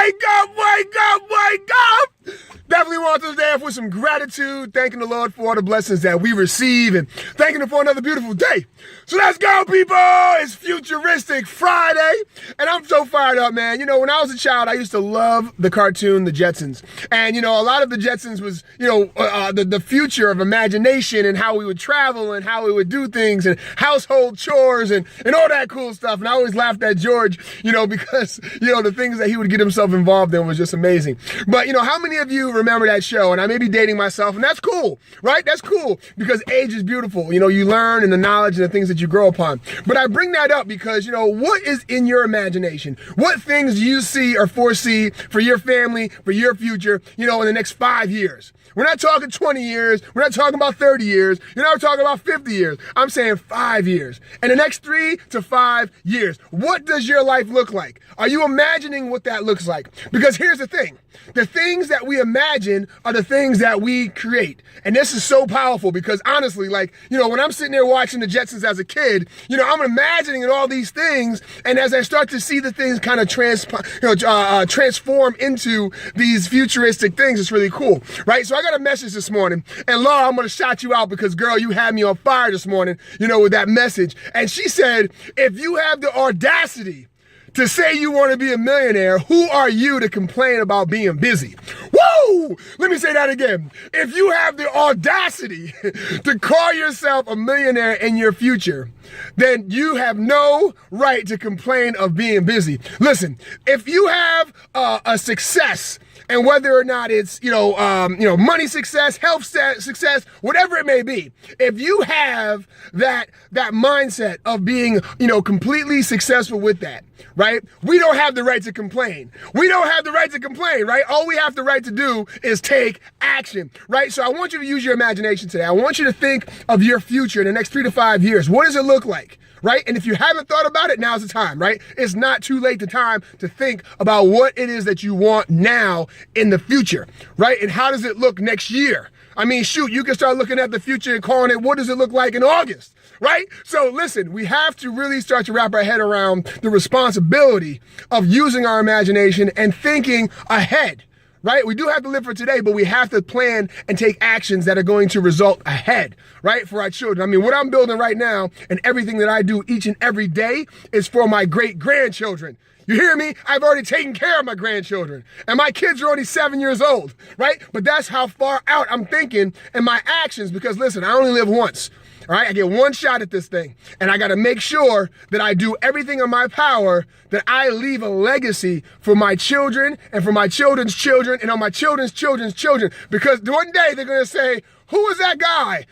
wake up, wake up, wake up. Definitely want to start off with some gratitude, thanking the Lord for all the blessings that we receive and thanking Him for another beautiful day. So let's go, people. It's Futuristic Friday, and I'm so fired up, man. You know, when I was a child, I used to love the cartoon, the Jetsons. And, you know, a lot of the Jetsons was, the future of imagination and how we would travel and how we would do things and household chores and all that cool stuff. And I always laughed at George, because, the things that he would get himself involved in was just amazing. But, how many of you remember that show? And I may be dating myself, and that's cool, right? That's cool because age is beautiful. You learn and the knowledge and the things that you grow upon. But I bring that up because, what is in your imagination? What things do you see or foresee for your family, for your future, in the next 5 years? We're not talking 20 years. We're not talking about 30 years. You're not talking about 50 years. I'm saying 5 years. In the next 3 to 5 years, what does your life look like? Are you imagining what that looks like? Because here's the thing. The things that we imagine are the things that we create. And this is so powerful because honestly, when I'm sitting there watching the Jetsons as a kid, I'm imagining all these things. And as I start to see the things kind of transform into these futuristic things, it's really cool, right? So I got a message this morning, and Laura, I'm going to shout you out because, girl, you had me on fire this morning, with that message. And she said, if you have the audacity to say you want to be a millionaire, who are you to complain about being busy? Woo! Let me say that again. If you have the audacity to call yourself a millionaire in your future, then you have no right to complain of being busy. Listen, if you have a success, and whether or not it's, money success, health success, whatever it may be, if you have that mindset of being, completely successful with that, right? We don't have the right to complain. We don't have the right to complain, right? All we have the right to do is take action, right? So I want you to use your imagination today. I want you to think of your future in the next 3 to 5 years. What does it look like? Right? And if you haven't thought about it, now's the time, right? It's not too late to think about what it is that you want now in the future, right? And how does it look next year? I mean, shoot, you can start looking at the future and calling it, what does it look like in August, right? So listen, we have to really start to wrap our head around the responsibility of using our imagination and thinking ahead. Right? We do have to live for today, but we have to plan and take actions that are going to result ahead, right? For our children. I mean, what I'm building right now and everything that I do each and every day is for my great-grandchildren. You hear me? I've already taken care of my grandchildren, and my kids are only 7 years old, right? But that's how far out I'm thinking in my actions because listen, I only live once. All right, I get one shot at this thing, and I got to make sure that I do everything in my power that I leave a legacy for my children and for my children's children and on my children's children's children. Because one day they're going to say, who was that guy?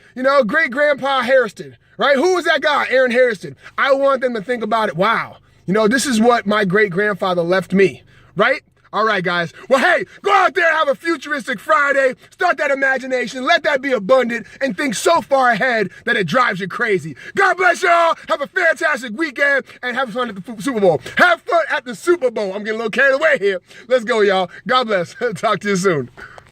Great-grandpa Harrison, right? Who was that guy? Aaron Harrison. I want them to think about it. Wow, this is what my great-grandfather left me, right? All right, guys. Well, hey, go out there and have a futuristic Friday. Start that imagination. Let that be abundant and think so far ahead that it drives you crazy. God bless y'all. Have a fantastic weekend and have fun at the Super Bowl. Have fun at the Super Bowl. I'm getting a little carried away here. Let's go, y'all. God bless. Talk to you soon.